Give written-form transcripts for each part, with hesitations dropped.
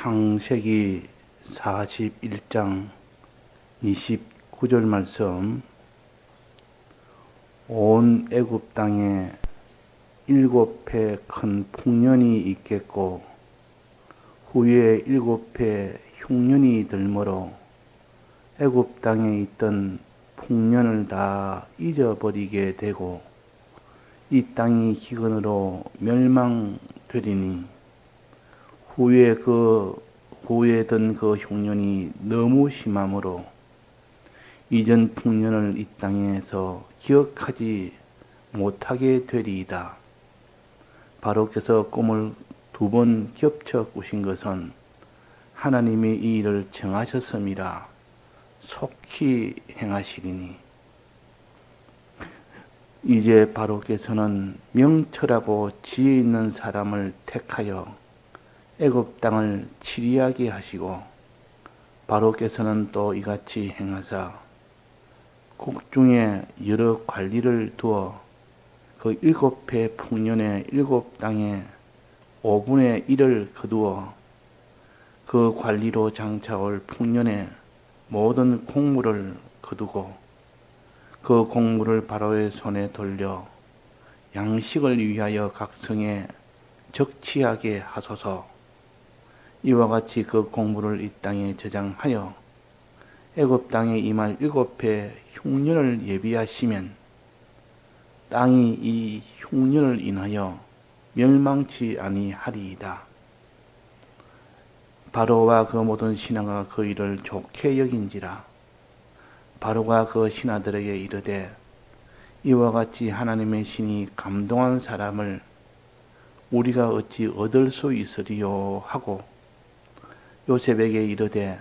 창세기 41장 29절 말씀. 온 애굽 땅에 7해 큰 풍년이 있겠고 후에 7해 흉년이 들므로 애굽 땅에 있던 풍년을 다 잊어버리게 되고 이 땅이 기근으로 멸망되리니 후에던 그 흉년이 너무 심함으로 이전 풍년을 이 땅에서 기억하지 못하게 되리이다. 바로께서 꿈을 2번 겹쳐 꾸신 것은 하나님이 이 일을 정하셨음이라 속히 행하시리니 이제 바로께서는 명철하고 지혜 있는 사람을 택하여 애굽 땅을 치리하게 하시고 바로께서는 또 이같이 행하사 국중에 여러 관리를 두어 그 7해 풍년의 7땅에 5분의 1을 거두어 그 관리로 장차올 풍년의 모든 공물을 거두고 그 공물을 바로의 손에 돌려 양식을 위하여 각 성에 적치하게 하소서. 이와 같이 그 공물을 이 땅에 저장하여 애굽 땅에 임할 7해 흉년을 예비하시면 땅이 이 흉년을 인하여 멸망치 아니하리이다. 바로와 그 모든 신하가 그 일을 좋게 여긴지라. 바로가 그 신하들에게 이르되 이와 같이 하나님의 신이 감동한 사람을 우리가 어찌 얻을 수 있으리요 하고 요셉에게 이르되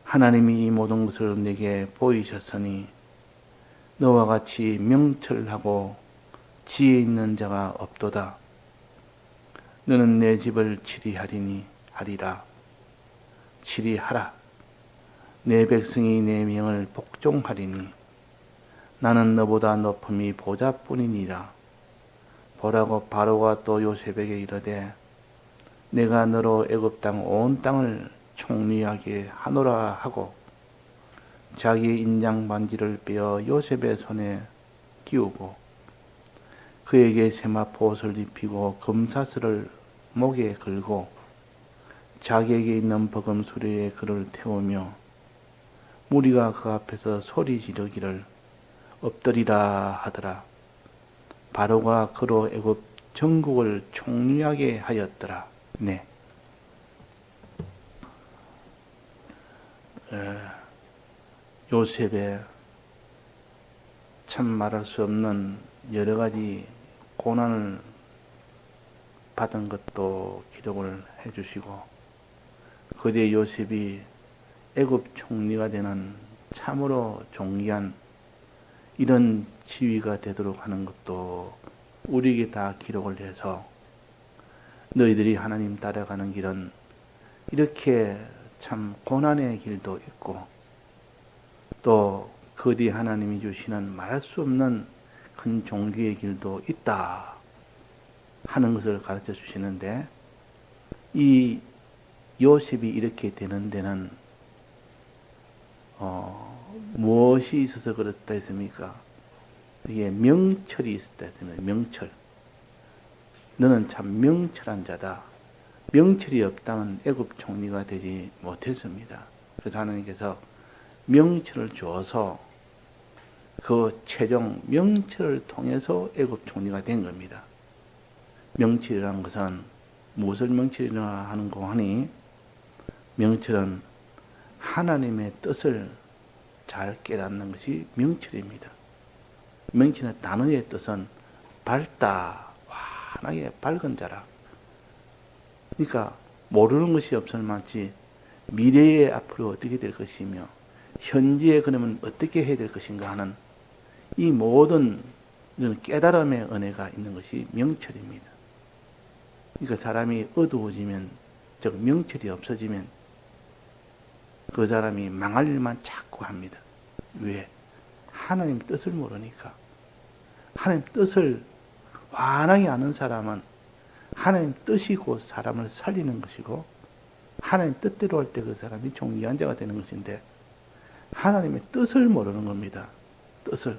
하나님이 이 모든 것을 내게 보이셨으니 너와 같이 명철하고 지혜 있는 자가 없도다. 너는 내 집을 치리하라. 내 백성이 내 명을 복종하리니 나는 너보다 높음이 보좌뿐이니라. 보라고 바로가 또 요셉에게 이르되 내가 너로 애굽 땅 온 땅을 총리하게 하노라 하고 자기의 인장 반지를 빼어 요셉의 손에 끼우고 그에게 세마포 옷을 입히고 금사슬을 목에 걸고 자기에게 있는 버금 수레에 그를 태우며 무리가 그 앞에서 소리 지르기를 엎드리라 하더라. 바로가 그로 애굽 전국을 총리하게 하였더라. 네. 요셉의 참 말할 수 없는 여러 가지 고난을 받은 것도 기록을 해주시고 그때 요셉이 애굽 총리가 되는 참으로 존귀한 이런 지위가 되도록 하는 것도 우리에게 다 기록을 해서 너희들이 하나님 따라가는 길은 이렇게 참 고난의 길도 있고 또 그 뒤에 하나님이 주시는 말할 수 없는 큰 종기의 길도 있다 하는 것을 가르쳐 주시는데 이 요셉이 이렇게 되는 데는 무엇이 있어서 그렇다 했습니까? 이게 명철이 있었다 했습니다. 명철. 너는 참 명철한 자다. 명철이 없다면 애굽 총리가 되지 못했습니다. 그래서 하나님께서 명철을 주어서 그 최종 명철을 통해서 애굽 총리가 된 겁니다. 명철이라는 것은 무엇을 명철이라 하는 거 하니 명철은 하나님의 뜻을 잘 깨닫는 것이 명철입니다. 명철의 단어의 뜻은 밝다, 환하게 밝은 자라. 그러니까 모르는 것이 없을 만치 미래에 앞으로 어떻게 될 것이며 현재에 그러면 어떻게 해야 될 것인가 하는 이 모든 이런 깨달음의 은혜가 있는 것이 명철입니다. 그러니까 사람이 어두워지면 즉 명철이 없어지면 그 사람이 망할 일만 자꾸 합니다. 왜? 하나님 뜻을 모르니까. 하나님 뜻을 환하게 아는 사람은 하나님 뜻이 곧 사람을 살리는 것이고 하나님 뜻대로 할 때 그 사람이 총리한 자가 되는 것인데 하나님의 뜻을 모르는 겁니다. 뜻을.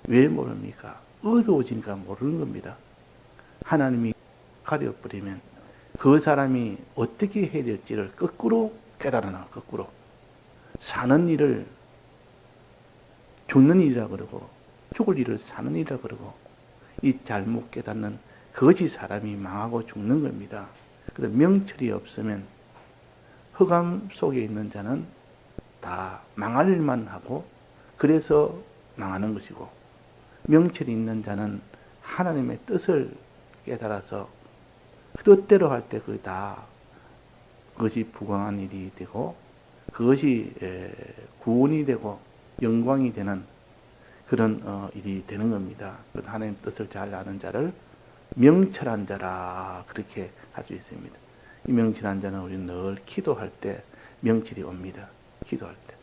왜 모릅니까? 어두워지니까 모르는 겁니다. 하나님이 가려버리면 그 사람이 어떻게 해야 될지를 거꾸로 깨달아나, 거꾸로. 사는 일을 죽는 일이라 그러고, 죽을 일을 사는 일이라 그러고, 이 잘못 깨닫는 그것이 사람이 망하고 죽는 겁니다. 그래서 명철이 없으면 흑암 속에 있는 자는 다 망할 일만 하고, 그래서 망하는 것이고, 명철이 있는 자는 하나님의 뜻을 깨달아서 그 뜻대로 할 때 그게 다 그것이 부강한 일이 되고 그것이 구원이 되고 영광이 되는 그런 일이 되는 겁니다. 하나님의 뜻을 잘 아는 자를 명철한 자라 그렇게 할 수 있습니다. 이 명철한 자는 우리는 늘 기도할 때 명철이 옵니다. 기도할 때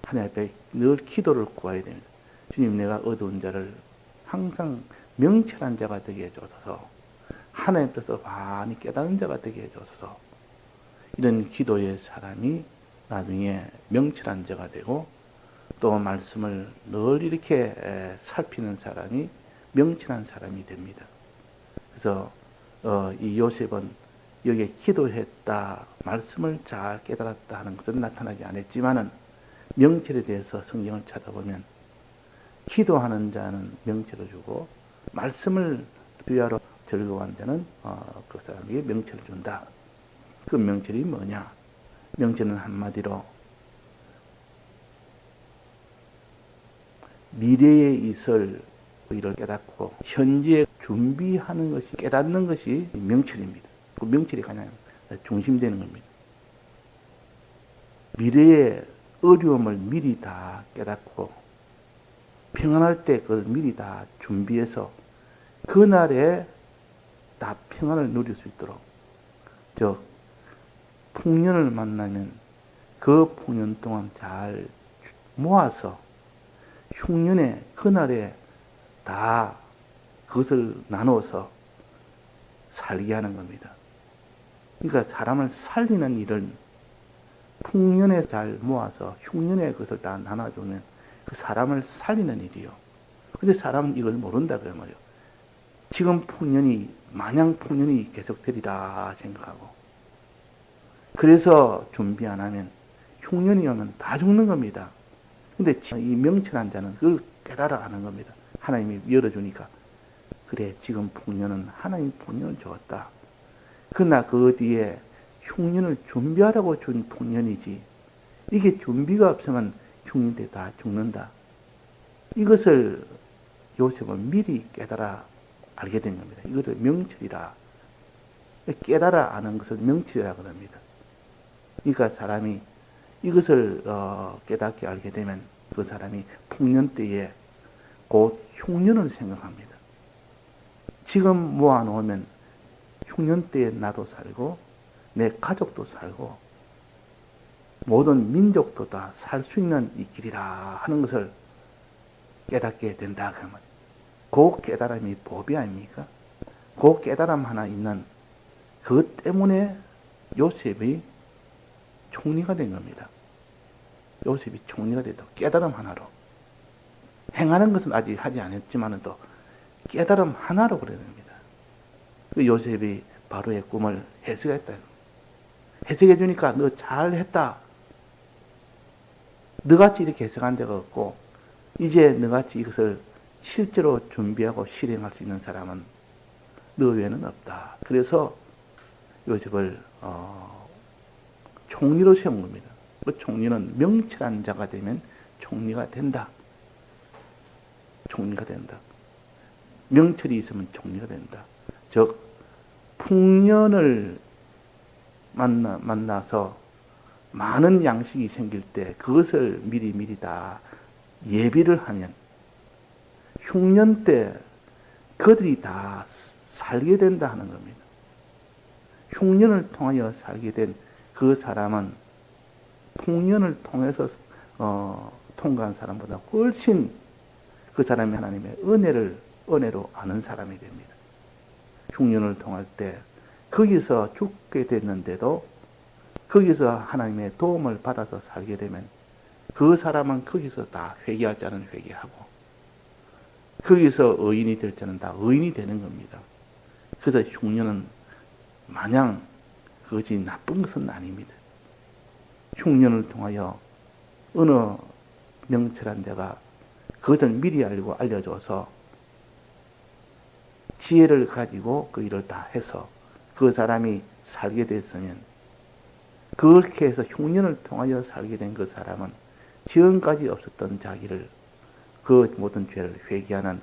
하나님 앞에 늘 기도를 구해야 됩니다. 주님, 내가 어두운 자를 항상 명철한 자가 되게 해줘서 하나님 뜻을 많이 깨닫는 자가 되게 해줘서 이런 기도의 사람이 나중에 명철한 자가 되고 또 말씀을 늘 이렇게 살피는 사람이 명철한 사람이 됩니다. 그래서 이 요셉은 여기에 기도했다, 말씀을 잘 깨달았다 하는 것은 나타나지 않았지만은 명철에 대해서 성경을 찾아보면 기도하는 자는 명철을 주고 말씀을 주야로 즐거워한 자는 그 사람에게 명철을 준다. 그 명철이 뭐냐? 명철은 한마디로 미래에 있을 일을 깨닫고 현재 준비하는 것이 깨닫는 것이 명철입니다. 그 명철이 가장 중심되는 겁니다. 미래의 어려움을 미리 다 깨닫고 평안할 때 그걸 미리 다 준비해서 그날에 다 평안을 누릴 수 있도록 즉 풍년을 만나면 그 풍년 동안 잘 모아서 흉년에 그날에 다 그것을 나눠서 살게 하는 겁니다. 그러니까 사람을 살리는 일은 풍년에 잘 모아서 흉년에 그것을 다 나눠주면 그 사람을 살리는 일이요. 근데 사람은 이걸 모른다 그 말이요. 지금 풍년이 마냥 풍년이 계속되리라 생각하고 그래서 준비 안 하면 흉년이 오면 다 죽는 겁니다. 근데 이 명철한 자는 그걸 깨달아 하는 겁니다. 하나님이 열어주니까 그래 지금 풍년은 하나님 풍년을 주었다. 그러나 그 뒤에 흉년을 준비하라고 준 풍년이지 이게 준비가 없으면 흉년 때 다 죽는다. 이것을 요셉은 미리 깨달아 알게 된 겁니다. 이것을 명철이라 깨달아 아는 것을 명철이라고 합니다. 그러니까 사람이 이것을 깨닫게 알게 되면 그 사람이 풍년 때에 곧 흉년을 생각합니다. 지금 모아놓으면 흉년 때에 나도 살고 내 가족도 살고 모든 민족도 다 살 수 있는 이 길이라 하는 것을 깨닫게 된다. 그러면 그 깨달음이 법이 아닙니까? 그 깨달음 하나 있는 그것 때문에 요셉이 총리가 된 겁니다. 요셉이 총리가 됐다. 깨달음 하나로. 행하는 것은 아직 하지 않았지만 또 깨달음 하나로 그래야 됩니다. 그 요셉이 바로의 꿈을 해석했다. 해석해 주니까 너 잘했다. 너같이 이렇게 해석한 데가 없고 이제 너같이 이것을 실제로 준비하고 실행할 수 있는 사람은 너 외에는 없다. 그래서 요셉을 총리로 세운 겁니다. 그 총리는 명철한 자가 되면 총리가 된다. 총리가 된다. 명철이 있으면 총리가 된다. 즉 풍년을 만나서 많은 양식이 생길 때 그것을 미리 다 예비를 하면 흉년 때 그들이 다 살게 된다 하는 겁니다. 흉년을 통하여 살게 된 그 사람은 풍년을 통해서 통과한 사람보다 훨씬 그 사람이 하나님의 은혜로 아는 사람이 됩니다. 흉년을 통할 때 거기서 죽게 됐는데도 거기서 하나님의 도움을 받아서 살게 되면 그 사람은 거기서 다 회개할 자는 회개하고 거기서 의인이 될 자는 다 의인이 되는 겁니다. 그래서 흉년은 마냥 그것이 나쁜 것은 아닙니다. 흉년을 통하여 어느 명철한 자가 그것을 미리 알고 알려줘서 지혜를 가지고 그 일을 다 해서 그 사람이 살게 됐으면 그렇게 해서 흉년을 통하여 살게 된 그 사람은 지금까지 없었던 자기를 그 모든 죄를 회개하는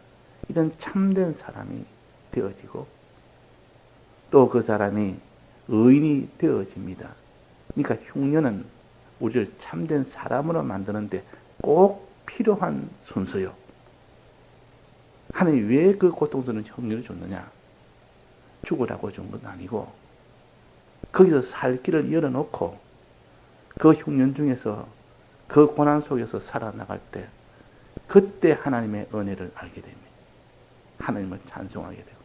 이런 참된 사람이 되어지고 또 그 사람이 의인이 되어집니다. 그러니까 흉년은 우리를 참된 사람으로 만드는데 꼭 필요한 순서요. 하나님이 왜 그 고통스러운 흉년을 줬느냐? 죽으라고 준 건 아니고 거기서 살 길을 열어놓고 그 흉년 중에서 그 고난 속에서 살아나갈 때 그때 하나님의 은혜를 알게 됩니다. 하나님을 찬송하게 되고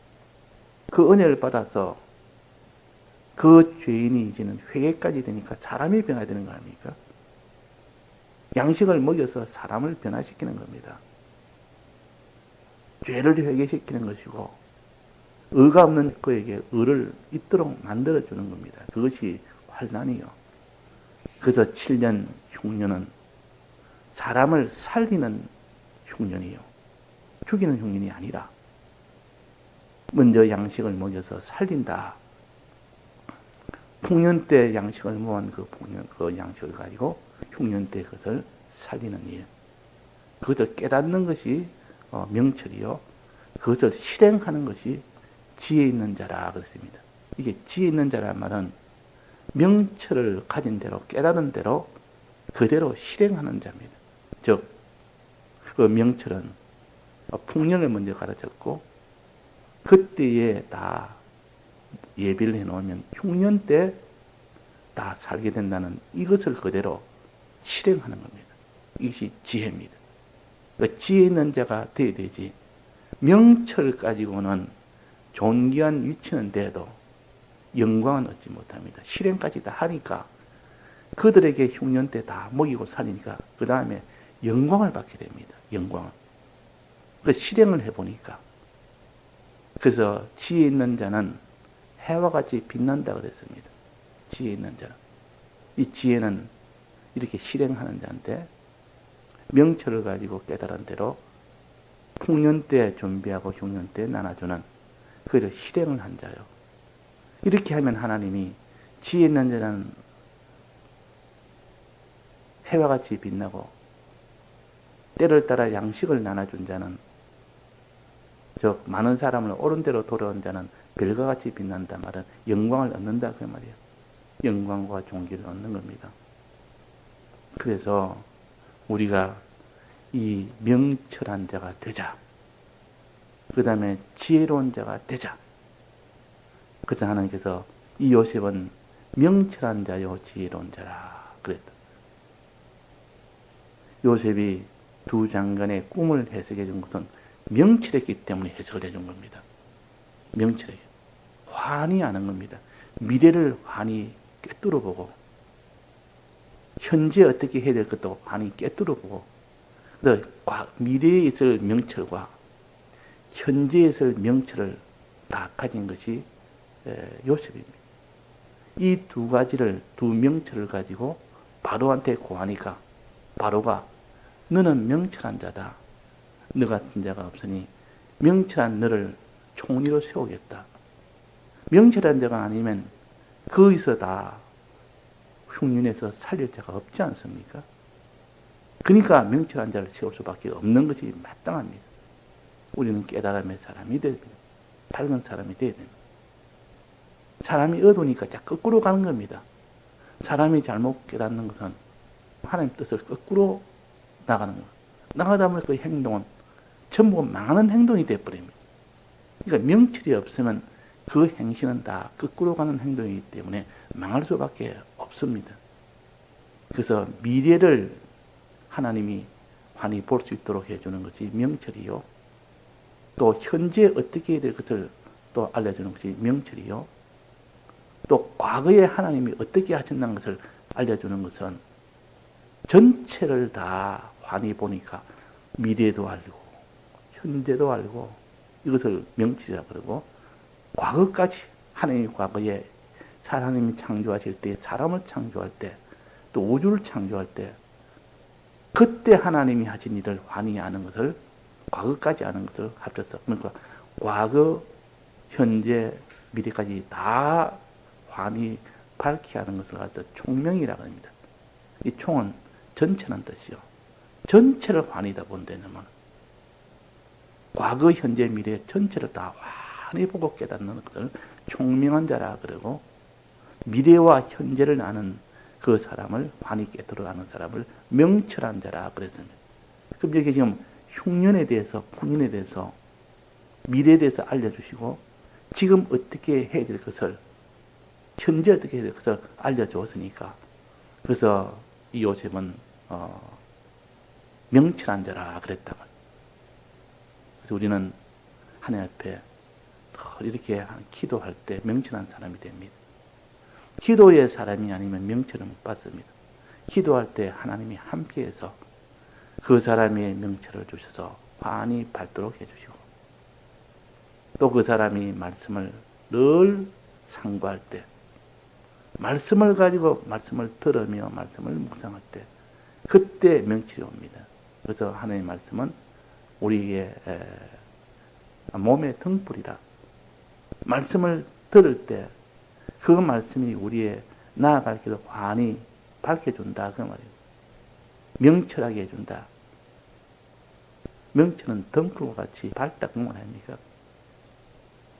그 은혜를 받아서 그 죄인이 이제는 회개까지 되니까 사람이 변화되는 거 아닙니까? 양식을 먹여서 사람을 변화시키는 겁니다. 죄를 회개시키는 것이고 의가 없는 그에게 의를 있도록 만들어주는 겁니다. 그것이 환난이요. 그래서 7년 흉년은 사람을 살리는 흉년이요. 죽이는 흉년이 아니라 먼저 양식을 먹여서 살린다. 풍년 때 양식을 모은 그 양식을 가지고 흉년 때 그것을 살리는 일. 그것을 깨닫는 것이 명철이요. 그것을 실행하는 것이 지혜 있는 자라 그랬습니다. 이게 지혜 있는 자란 말은 명철을 가진 대로 깨달은 대로 그대로 실행하는 자입니다. 즉, 그 명철은 풍년을 먼저 가르쳤고 그때에 다 예비를 해놓으면 흉년 때 다 살게 된다는 이것을 그대로 실행하는 겁니다. 이것이 지혜입니다. 그러니까 지혜 있는 자가 되어야 되지 명철 가지고는 존귀한 위치는 돼도 영광은 얻지 못합니다. 실행까지 다 하니까 그들에게 흉년 때 다 먹이고 살리니까 그 다음에 영광을 받게 됩니다. 영광을. 그 실행을 해보니까. 그래서 지혜 있는 자는 해와 같이 빛난다 그랬습니다. 지혜 있는 자는. 이 지혜는 이렇게 실행하는 자인데 명철을 가지고 깨달은 대로 풍년 때 준비하고 흉년 때 나눠주는 그를 실행을 한 자요. 이렇게 하면 하나님이 지혜 있는 자는 해와 같이 빛나고 때를 따라 양식을 나눠준 자는 즉 많은 사람을 옳은 대로 돌아온 자는 별과 같이 빛난다 말은 영광을 얻는다 그 말이에요. 영광과 존귀를 얻는 겁니다. 그래서 우리가 이 명철한 자가 되자. 그 다음에 지혜로운 자가 되자. 그래서 하나님께서 이 요셉은 명철한 자요 지혜로운 자라 그랬다. 요셉이 두 장관의 꿈을 해석해 준 것은 명철했기 때문에 해석을 해준 겁니다. 명철해요. 환히 아는 겁니다. 미래를 환히 꿰뚫어 보고 현재 어떻게 해야 될 것도 환히 꿰뚫어 보고 미래에 있을 명철과 현재에 있을 명철을 다 가진 것이 요셉입니다. 이 두 가지를 두 명철을 가지고 바로한테 고하니까 바로가 너는 명철한 자다. 너 같은 자가 없으니 명철한 너를 총리로 세우겠다. 명철한 자가 아니면 거기서 다 흉년에서 살릴 자가 없지 않습니까? 그러니까 명철한 자를 세울 수밖에 없는 것이 마땅합니다. 우리는 깨달음의 사람이 되야 됩니다. 밝은 사람이 되야 됩니다. 사람이 어두우니까 거꾸로 가는 겁니다. 사람이 잘못 깨닫는 것은 하나님 뜻을 거꾸로 나가는 거예요. 나가다 보면 그 행동은 전부 망하는 행동이 되어버립니다. 그러니까 명철이 없으면 그 행실은 다 거꾸로 가는 행동이기 때문에 망할 수밖에 없습니다. 그래서 미래를 하나님이 환히 볼 수 있도록 해주는 것이 명철이요. 또 현재 어떻게 해야 될 것을 또 알려주는 것이 명철이요. 또 과거에 하나님이 어떻게 하셨다는 것을 알려주는 것은 전체를 다 환히 보니까 미래도 알고 현재도 알고 이것을 명치라 그러고 과거까지 하나님이 과거에 하나님이 창조하실 때 사람을 창조할 때 또 우주를 창조할 때 그때 하나님이 하신 일을 환히 아는 것을 과거까지 아는 것을 합쳐서 그러니까 과거, 현재, 미래까지 다 환히 밝게 하는 것을 갖다 총명이라고 합니다. 이 총은 전체는 뜻이요. 전체를 환히다 본다면 과거, 현재, 미래 전체를 다 환히 보고 깨닫는 것을 총명한 자라 그러고 미래와 현재를 아는 그 사람을 환히 깨달아 아는 사람을 명철한 자라 그랬습니다. 그럼 여기 지금 흉년에 대해서 풍년에 대해서 미래에 대해서 알려주시고 지금 어떻게 해야 될 것을 현재 어떻게 해야 될 것을 알려주었으니까 그래서 이 요셉은 명철한 자라 그랬다. 그래서 우리는 하나님 앞에 이렇게 기도할 때 명철한 사람이 됩니다. 기도의 사람이 아니면 명철은 못 받습니다. 기도할 때 하나님이 함께해서 그 사람의 명철을 주셔서 환히 밟도록 해주시고 또 그 사람이 말씀을 늘 상고할 때 말씀을 가지고 말씀을 들으며 말씀을 묵상할 때 그때 명철이 옵니다. 그래서 하나님의 말씀은 우리의 몸의 등불이라 말씀을 들을 때 그 말씀이 우리의 나아갈 길을 환히 밝혀준다 그 말이에요. 명철하게 해준다. 명철은 등불과 같이 밝다 그 말 아닙니까?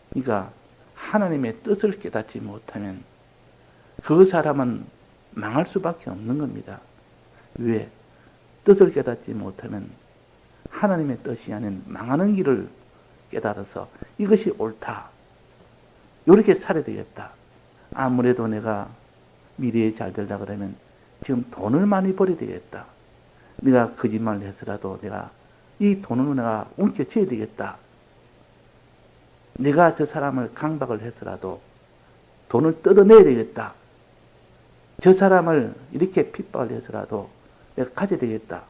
그러니까 하나님의 뜻을 깨닫지 못하면 그 사람은 망할 수밖에 없는 겁니다. 왜? 뜻을 깨닫지 못하면 하나님의 뜻이 아닌 망하는 길을 깨달아서 이것이 옳다. 이렇게 살아야 되겠다. 아무래도 내가 미래에 잘 되려 그러면 지금 돈을 많이 벌어야 되겠다. 내가 거짓말을 해서라도 내가 이 돈으로 내가 움켜쥐어야 되겠다. 내가 저 사람을 강박을 해서라도 돈을 뜯어내야 되겠다. 저 사람을 이렇게 핍박을 해서라도 내가 가져야 되겠다.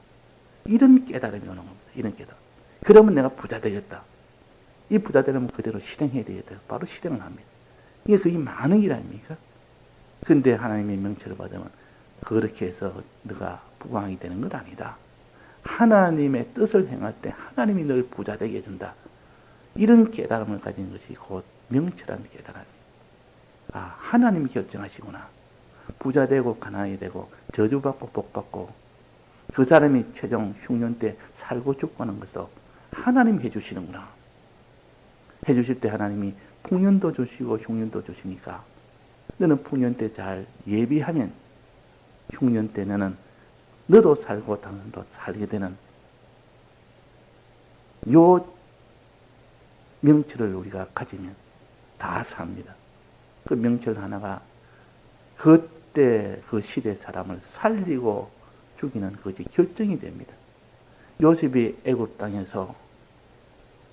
이런 깨달음이 오는 겁니다. 이런 깨달음. 그러면 내가 부자 되겠다. 이 부자 되려면 그대로 실행해야 되겠다. 바로 실행을 합니다. 이게 그게 많은 일 아닙니까? 근데 하나님의 명철을 받으면 그렇게 해서 너가 부강이 되는 건 아니다. 하나님의 뜻을 행할 때 하나님이 널 부자 되게 해준다. 이런 깨달음을 가진 것이 곧 명철한 깨달음입니다. 아, 하나님이 결정하시구나. 부자 되고 가난하게 되고 저주받고 복받고 그 사람이 최종 흉년 때 살고 죽고 하는 것도 하나님이 해주시는구나. 해주실 때 하나님이 풍년도 주시고 흉년도 주시니까 너는 풍년 때 잘 예비하면 흉년 때 너는 너도 살고 당신도 살게 되는 요 명철을 우리가 가지면 다 삽니다. 그 명철 하나가 그때 그 시대 사람을 살리고 죽이는 것이 결정이 됩니다. 요셉이 애굽 땅에서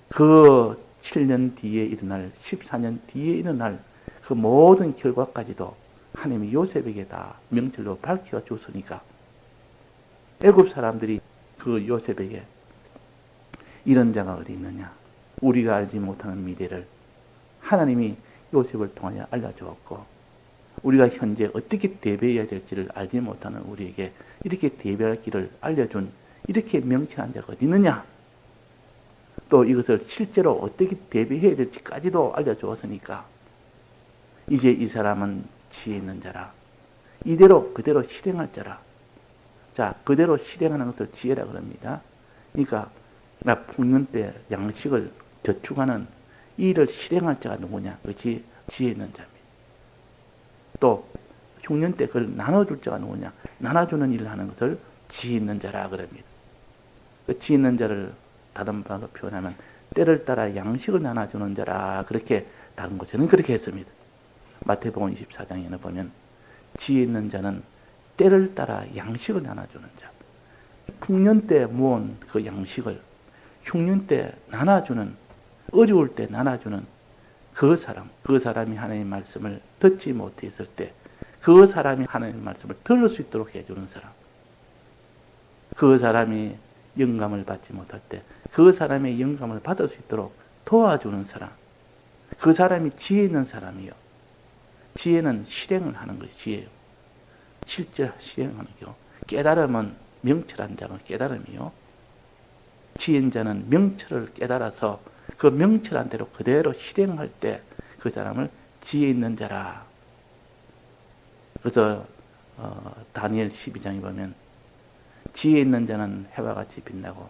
그 7년 뒤에 일어날 14년 뒤에 일어날 그 모든 결과까지도 하나님이 요셉에게 다 명철로 밝혀 줬으니까 애굽 사람들이 그 요셉에게 이런 자가 어디 있느냐 우리가 알지 못하는 미래를 하나님이 요셉을 통하여 알려주었고 우리가 현재 어떻게 대비해야 될지를 알지 못하는 우리에게 이렇게 대비할 길을 알려준 이렇게 명철한 자가 어디 있느냐 또 이것을 실제로 어떻게 대비해야 될지까지도 알려주었으니까 이제 이 사람은 지혜 있는 자라. 이대로 그대로 실행할 자라. 자, 그대로 실행하는 것을 지혜라 그럽니다. 그러니까 나 풍년 때 양식을 저축하는 이 일을 실행할 자가 누구냐? 그것이 지혜 있는 자입니다. 또 흉년 때 그걸 나눠줄 자가 누구냐? 나눠주는 일을 하는 것을 지혜 있는 자라 그럽니다. 그 지혜 있는 자를 다른 말로 표현하면 때를 따라 양식을 나눠주는 자라 그렇게 다른 곳에는 그렇게 했습니다. 마태복음 24장에는 보면 지혜 있는 자는 때를 따라 양식을 나눠주는 자. 풍년 때 모은 그 양식을 흉년 때 나눠주는 어려울 때 나눠주는 그 사람이 하나님의 말씀을 듣지 못했을 때 그 사람이 하나님의 말씀을 들을 수 있도록 해주는 사람, 그 사람이 영감을 받지 못할 때 그 사람의 영감을 받을 수 있도록 도와주는 사람, 그 사람이 지혜 있는 사람이요. 지혜는 실행을 하는 것이 지혜요. 실제 실행하는 거. 깨달음은 명철한 자가 깨달음이요. 지혜인 자는 명철을 깨달아서 그 명철한 대로 그대로 실행할 때 그 사람을 지혜 있는 자라. 그래서 다니엘 12장에 보면 지혜 있는 자는 해와 같이 빛나고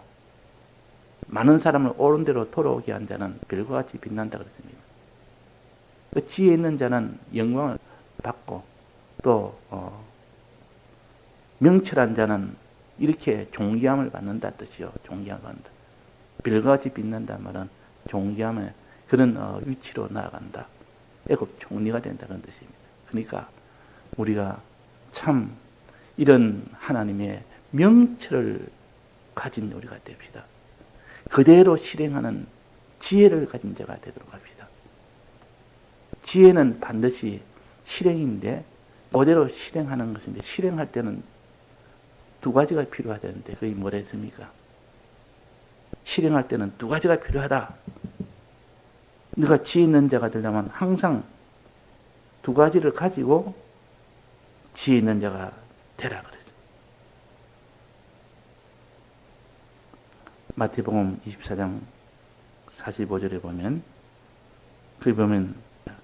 많은 사람을 옳은 대로 돌아오게 한 자는 별과 같이 빛난다 그랬습니다. 그 지혜 있는 자는 영광을 받고 또 명철한 자는 이렇게 존귀함을 받는다 뜻이요. 존귀함을 받는다. 별과 같이 빛난다는 말은 존귀함의 그런 위치로 나아간다. 애굽 총리가 된다는 뜻입니다. 그러니까 우리가 참 이런 하나님의 명철을 가진 우리가 됩시다. 그대로 실행하는 지혜를 가진 자가 되도록 합시다. 지혜는 반드시 실행인데 그대로 실행하는 것인데 실행할 때는 두 가지가 필요하다는데 그게 뭐랬습니까? 실행할 때는 두 가지가 필요하다. 네가 지혜 있는 자가 되려면 항상 두 가지를 가지고 지혜 있는 자가 되라 그랬어요. 마태복음 24장 45절에 보면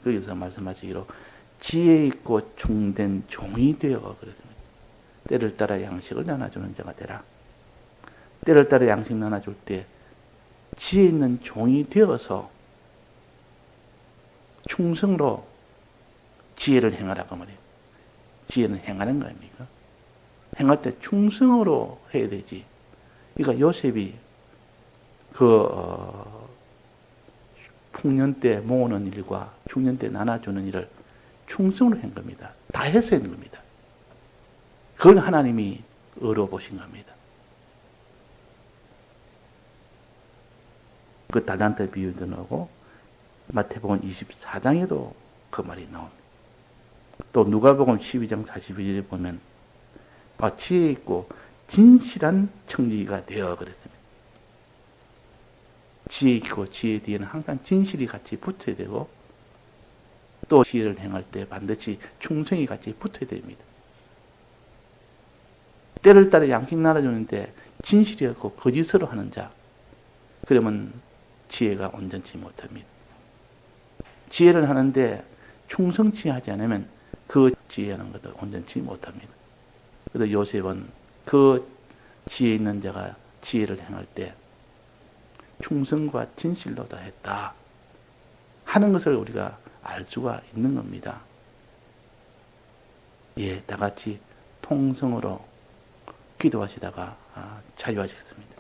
거기서 말씀하시기로 지혜 있고 충된 종이 되어 그랬습니다. 때를 따라 양식을 나눠주는 자가 되라. 때를 따라 양식 나눠줄 때 지혜 있는 종이 되어서 충성으로 지혜를 행하라고 말해요. 지혜는 행하는 거 아닙니까? 행할 때 충성으로 해야 되지. 그러니까 요셉이 풍년 때 모으는 일과 흉년 때 나눠주는 일을 충성으로 한 겁니다. 다 해서 한 겁니다. 그걸 하나님이 어려보신 겁니다. 그 달란트 비유도 나오고 마태복음 24장에도 그 말이 나옵니다. 또 누가복음 12장 42절에 보면 지혜 있고 진실한 청지기가 되어 그랬습니다. 지혜 있고 지혜 뒤에는 항상 진실이 같이 붙어야 되고 또 지혜를 행할 때 반드시 충성이 같이 붙어야 됩니다. 때를 따라 양식 나눠주는데 진실이 없고 거짓으로 하는 자, 그러면 지혜가 온전치 못합니다. 지혜를 하는데 충성치 하지 않으면 그 지혜하는 것도 온전치 못합니다. 그래서 요셉은 그 지혜 있는 자가 지혜를 행할 때 충성과 진실로 다 했다 하는 것을 우리가 알 수가 있는 겁니다. 예, 다 같이 통성으로 기도하시다가 자유하시겠습니다.